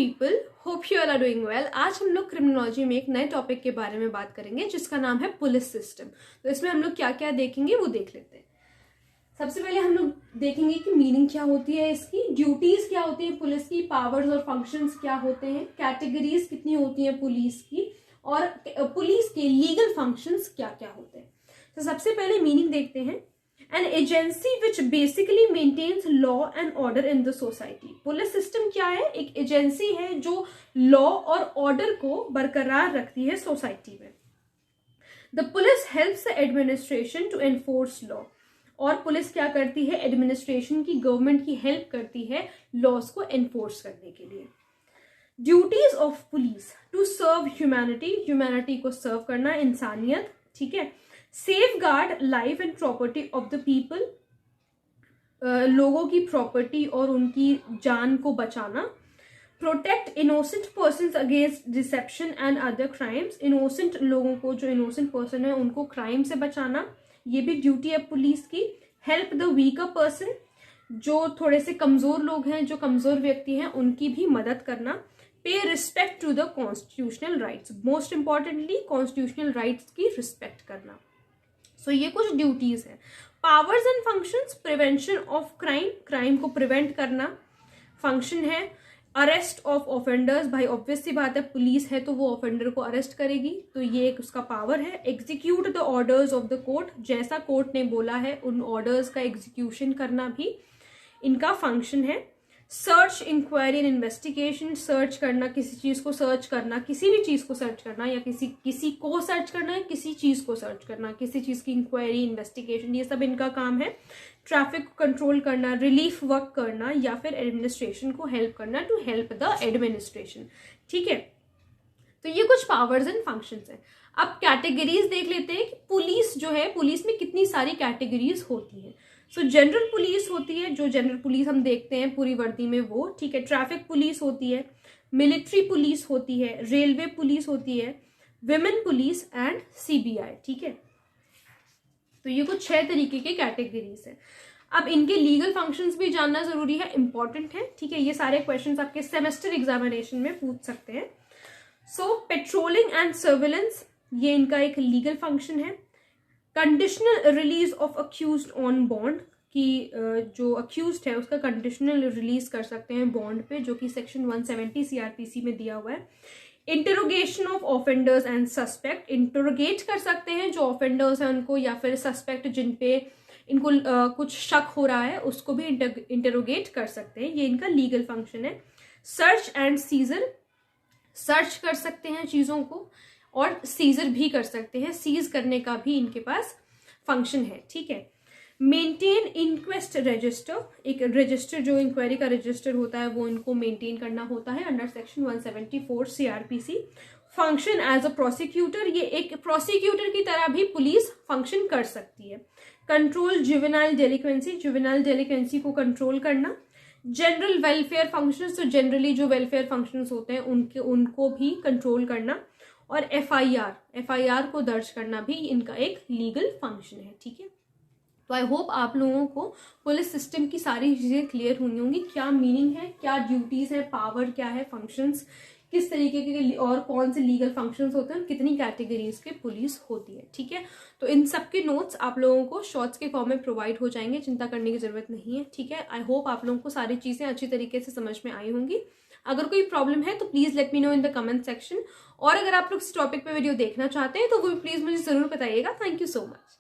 People, hope you all are doing well. आज हम लोग क्रिमिनोलॉजी में एक नए टॉपिक के बारे में बात करेंगे जिसका नाम है पुलिस सिस्टम। तो इसमें हम लोग क्या क्या देखेंगे वो देख लेते हैं। सबसे पहले हम लोग देखेंगे कि मीनिंग क्या होती है इसकी, ड्यूटीज क्या होती है पुलिस की, पावर्स और फंक्शंस क्या होते हैं, कैटेगरीज कितनी होती है पुलिस की, और पुलिस के लीगल फंक्शंस क्या क्या होते हैं। तो सबसे पहले मीनिंग देखते हैं। An agency which basically maintains law and order in the society। Police system क्या है? एक एजेंसी है जो लॉ और ऑर्डर को बरकरार रखती है सोसाइटी में। The police helps the administration to enforce law। और पुलिस क्या करती है? एडमिनिस्ट्रेशन की, गवर्नमेंट की हेल्प करती है लॉज को एनफोर्स करने के लिए। Duties of police to serve humanity, humanity को सर्व करना, इंसानियत, ठीक है। Safeguard life and property of the people, लोगों की प्रॉपर्टी और उनकी जान को बचाना। Protect innocent persons against deception and other crimes, innocent लोगों को, जो इनोसेंट पर्सन है उनको क्राइम से बचाना, ये भी ड्यूटी है पुलिस की। हेल्प द वीकर पर्सन, जो थोड़े से कमजोर लोग हैं, जो कमजोर व्यक्ति हैं, उनकी भी मदद करना। Pay respect to the constitutional rights, most importantly constitutional rights की रिस्पेक्ट करना। सो ये कुछ ड्यूटीज है। Powers and functions, prevention of crime, crime को प्रिवेंट करना फंक्शन है। अरेस्ट ऑफ ऑफेंडर्स, भाई ऑब्वियस सी बात है पुलिस है तो वो ऑफेंडर को अरेस्ट करेगी, तो ये एक उसका पावर है। Execute the orders of the court, जैसा कोर्ट ने बोला है उन ऑर्डर्स का एग्जीक्यूशन करना भी इनका फंक्शन है। Search, inquiry and investigation, search करना, किसी चीज को सर्च करना, किसी भी चीज को सर्च करना, या किसी को सर्च करना है, किसी चीज को सर्च करना, किसी चीज की इंक्वायरी, इन्वेस्टिगेशन, ये सब इनका काम है। ट्रैफिक को कंट्रोल करना, रिलीफ वर्क करना, या फिर एडमिनिस्ट्रेशन को हेल्प करना, टू हेल्प द एडमिनिस्ट्रेशन, ठीक है। तो ये कुछ पावर्स एंड फंक्शंस है। अब कैटेगरीज देख लेते हैं कि पुलिस जो है, पुलिस में कितनी सारी कैटेगरीज होती है। सो जनरल पुलिस होती है, जो जनरल पुलिस हम देखते हैं पूरी वर्दी में वो, ठीक है। ट्रैफिक पुलिस होती है, मिलिट्री पुलिस होती है, रेलवे पुलिस होती है, विमेन पुलिस एंड सीबीआई, ठीक है। तो ये कुछ 6 तरीके के कैटेगरीज है। अब इनके लीगल फंक्शंस भी जानना जरूरी है, इंपॉर्टेंट है, ठीक है। ये सारे क्वेश्चंस आपके सेमेस्टर एग्जामिनेशन में पूछ सकते हैं। सो पेट्रोलिंग एंड सर्विलेंस, ये इनका एक लीगल फंक्शन है। Conditional release of accused on bond, कि जो अक्यूज्ड है उसका कंडीशनल रिलीज कर सकते हैं बॉन्ड पे, जो कि सेक्शन 170 सीआरपीसी में दिया हुआ है। Interrogation of offenders and suspect, interrogate कर सकते हैं जो ऑफेंडर्स हैं उनको, या फिर सस्पेक्ट जिन पे इनको कुछ शक हो रहा है उसको भी इंटरोगेट कर सकते हैं, ये इनका लीगल फंक्शन है। सर्च एंड सीजर, सर्च कर सकते हैं चीजों को और सीजर भी कर सकते हैं, सीज करने का भी इनके पास फंक्शन है, ठीक है। मेंटेन इंक्वेस्ट रजिस्टर, एक रजिस्टर जो इंक्वायरी का रजिस्टर होता है वो इनको मेंटेन करना होता है under section 174 CrPC. Function as a prosecutor, ये एक प्रोसिक्यूटर की तरह भी पुलिस फंक्शन कर सकती है। कंट्रोल जुवेनाइल डेलिक्वेंसी, जुवेनाइल डेलिक्वेंसी को कंट्रोल करना। जनरल वेलफेयर फंक्शंस, तो जनरली जो वेलफेयर फंक्शंस होते हैं उनको भी कंट्रोल करना। और एफआईआर को दर्ज करना भी इनका एक लीगल फंक्शन है, ठीक है। तो आई होप आप लोगों को पुलिस सिस्टम की सारी चीजें क्लियर हुई होंगी, क्या मीनिंग है, क्या ड्यूटीज है, पावर क्या है, फंक्शंस किस तरीके के और कौन से लीगल फंक्शंस होते हैं, कितनी कैटेगरीज के पुलिस होती है, ठीक है। तो इन सब के नोट्स आप लोगों को शॉर्ट्स के फॉर्म में प्रोवाइड हो जाएंगे, चिंता करने की जरूरत नहीं है, ठीक है। आई होप आप लोगों को सारी चीजें अच्छी तरीके से समझ में आई होंगी। अगर कोई प्रॉब्लम है तो please let me know in the comment section, और अगर आप लोग इस टॉपिक पे वीडियो देखना चाहते हैं तो वो भी प्लीज मुझे जरूर बताइएगा। Thank you so much.